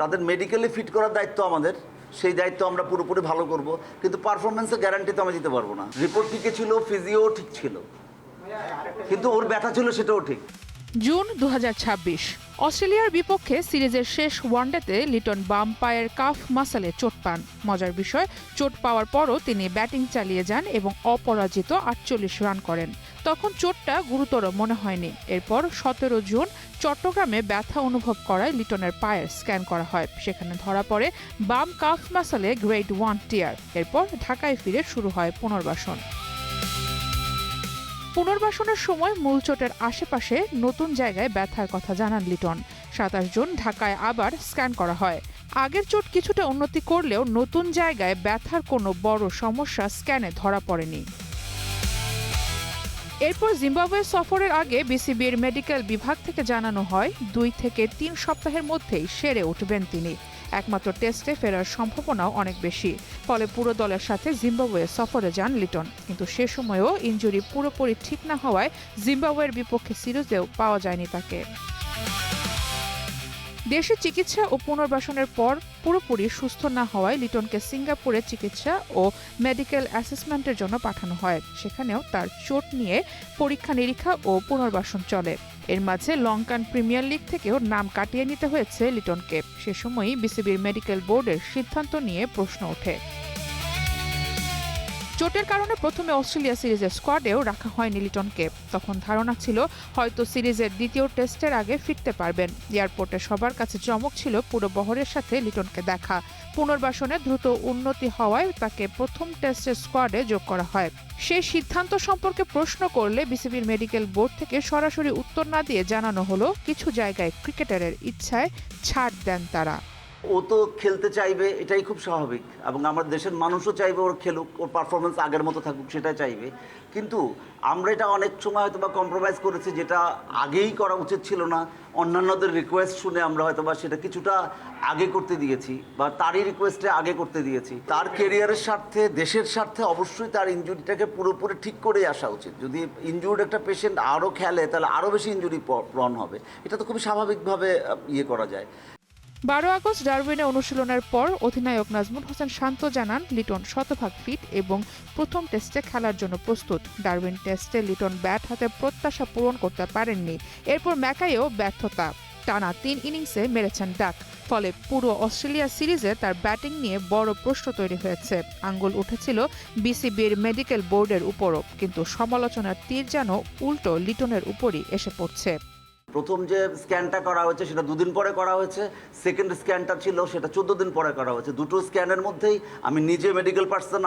তাদের medically fit করার দায়িত্ব আমাদের, সেই দায়িত্ব আমরা পুরোপুরি ভালো করব, কিন্তু পারফরমেন্সের গ্যারান্টি তো আমি দিতে পারবো না। রিপোর্ট ঠিকই ছিল, ফিজিও ঠিক ছিল, কিন্তু ওর ব্যথা ছিল সেটাও ঠিক। জুন 2026 অস্ট্রেলিয়ার বিপক্ষে সিরিজের শেষ ওয়ানডেতে লিটন বাম পায়ের কাফ মাসলে চোট পান। মজার বিষয়, চোট পাওয়ার পরও তিনি ব্যাটিং চালিয়ে যান এবং অপরাজিত 48 রান করেন। তখন চোটটা গুরুতর মনে হয়নি। এরপর 17 জুন চট্টগ্রামে ব্যথা অনুভব করায় লিটনের পায়ের স্ক্যান করা হয়। সেখানে ধরা পড়ে বাম কাফ মাসলে গ্রেড 1 টিয়ার। এরপর ঢাকায় ফিরে শুরু হয় পুনর্বাসন। পুনর্বাসনের সময় মূল চোটের আশেপাশে নতুন জায়গায় ব্যথার কথা জানান লিটন। 27 জুন ঢাকায় আবার স্ক্যান করা হয়। আগের চোট কিছুটা উন্নতি করলেও নতুন জায়গায় ব্যথার কোনো বড় সমস্যা স্ক্যানে ধরা পড়েনি। এরপর জিম্বাবুয়ে সফরের আগে বিসিবির মেডিকেল বিভাগ থেকে জানানো হয় 2 থেকে 3 সপ্তাহের মধ্যেই সেরে উঠবেন তিনি। একমাত্র টেস্টে ফেরার সম্ভাবনাও অনেক বেশি। ফলে পুরো দলের সাথে জিম্বাবুয়ে সফরে যান লিটন। কিন্তু সে সময়ও ইনজুরি পুরোপুরি ঠিক না হওয়ায় জিম্বাবুয়ের বিপক্ষে সিরিজেও পাওয়া যায়নি তাকে। দেশে চিকিৎসা ও পুনর্বাসনের পর পুরোপুরি সুস্থ না হওয়ায় লিটনকে সিঙ্গাপুরে চিকিৎসা ও মেডিকেল অ্যাসেসমেন্টের জন্য পাঠানো হয়। সেখানেও তার চোট নিয়ে পরীক্ষা নিরীক্ষা ও পুনর্বাসন চলে। এর মাঝে লঙ্কান প্রিমিয়ার লিগ থেকেও নাম কাটিয়ে নিতে হয়েছে লিটনকে। সে সময়ই বিসিবির মেডিকেল বোর্ডের সিদ্ধান্ত নিয়ে প্রশ্ন ওঠে। চোটের কারণে প্রথমে অস্ট্রেলিয়া সিরিজের স্কোয়াডেও রাখা হয়নি লিটনকে। তখন ধারণা ছিল হয়তো সিরিজের দ্বিতীয় টেস্টের আগে ফিরতে পারবেন। এয়ারপোর্টে সবার কাছে চমক ছিল পুরো বহরের সাথে লিটনকে দেখা। পুনর্বাসনে দ্রুত উন্নতি হওয়ায় তাকে প্রথম টেস্টের স্কোয়াডে যোগ করা হয়। সেই সিদ্ধান্ত সম্পর্কে প্রশ্ন করলে বিসিবির মেডিকেল বোর্ড থেকে সরাসরি উত্তর না দিয়ে জানানো হলো কিছু জায়গায় ক্রিকেটারের ইচ্ছায় ছাড় দেন তারা। ও তো খেলতে চাইবে, এটাই খুব স্বাভাবিক, এবং আমার দেশের মানুষও চাইবে ওর খেলুক, ওর পারফরমেন্স আগের মতো থাকুক, সেটাই চাইবে। কিন্তু আমরা এটা অনেক সময় হয়তো বা কম্প্রোমাইজ করেছি, যেটা আগেই করা উচিত ছিল না। অন্যান্যদের রিকোয়েস্ট শুনে আমরা হয়তো বা সেটা কিছুটা আগে করতে দিয়েছি, বা তারই রিকোয়েস্টে আগে করতে দিয়েছি। তার কেরিয়ারের স্বার্থে, দেশের স্বার্থে অবশ্যই তার ইনজুরিটাকে পুরোপুরি ঠিক করে আসা উচিত। যদি ইনজুর্ড একটা পেশেন্ট আরও খেলে, তাহলে আরও বেশি ইনজুরি প্রণ হবে। এটা তো খুবই স্বাভাবিকভাবে করা যায়। 12 আগস্ট ডারউইনে অনুশীলনের পর অধিনায়ক নাজমুল হোসেন শান্ত জানান লিটন শতভাগ ফিট এবং প্রথম টেস্টে খেলার জন্য প্রস্তুত। ডারউইন টেস্টে লিটন ব্যাট হাতে প্রত্যাশা পূরণ করতে পারেননি। এরপর ম্যাকাইয়েও ব্যর্থতা। টানা 3 ইনিংসে মেরেছেন ডাক। ফলে পুরো অস্ট্রেলিয়া সিরিজে তার ব্যাটিং নিয়ে বড় প্রশ্ন তৈরি হয়েছে। আঙ্গুল উঠেছিল বিসিবির মেডিকেল বোর্ডের উপরও, কিন্তু সমালোচনার তীর যেন উল্টো লিটনের উপরই এসে পড়ছে। প্রথম যে স্ক্যানটা করা হয়েছে সেটা 2 দিন পরে করা হয়েছে, সেকেন্ড স্ক্যানটা ছিল সেটা 14 দিন পরে করা হয়েছে। দুটো স্ক্যানের মধ্যেই আমি নিজে মেডিকেল পার্সন,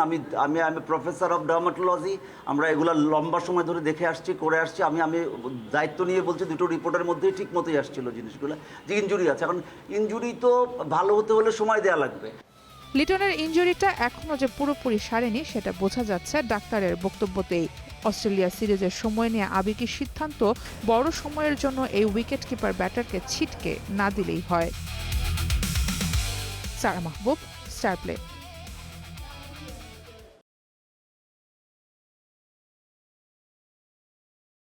আমি প্রফেসর অফ ডার্মাটোলজি, আমরা এগুলো লম্বা সময় ধরে দেখে আসছি, করে আসছি। আমি দায়িত্ব নিয়ে বলছি, দুটো রিপোর্টের মধ্যেই ঠিক মতোই আসছিল জিনিসগুলো, যে ইনজুরি আছে। এখন ইনজুরি তো ভালো হতে হলে সময় দেওয়া লাগবে। লিটনের ইনজুরিটা এখনও যে পুরোপুরি সারেনি সেটা বোঝা যাচ্ছে ডাক্তারের বক্তব্যতেই। অস্ট্রেলিয়া সিরিজের সময় নিয়ে আবেগী সিদ্ধান্ত বড় সময়ের জন্য এই উইকেট কিপার ব্যাটারকে ছিটকে না দিলেই হয়। সারা মাহবুব, স্টার প্লে।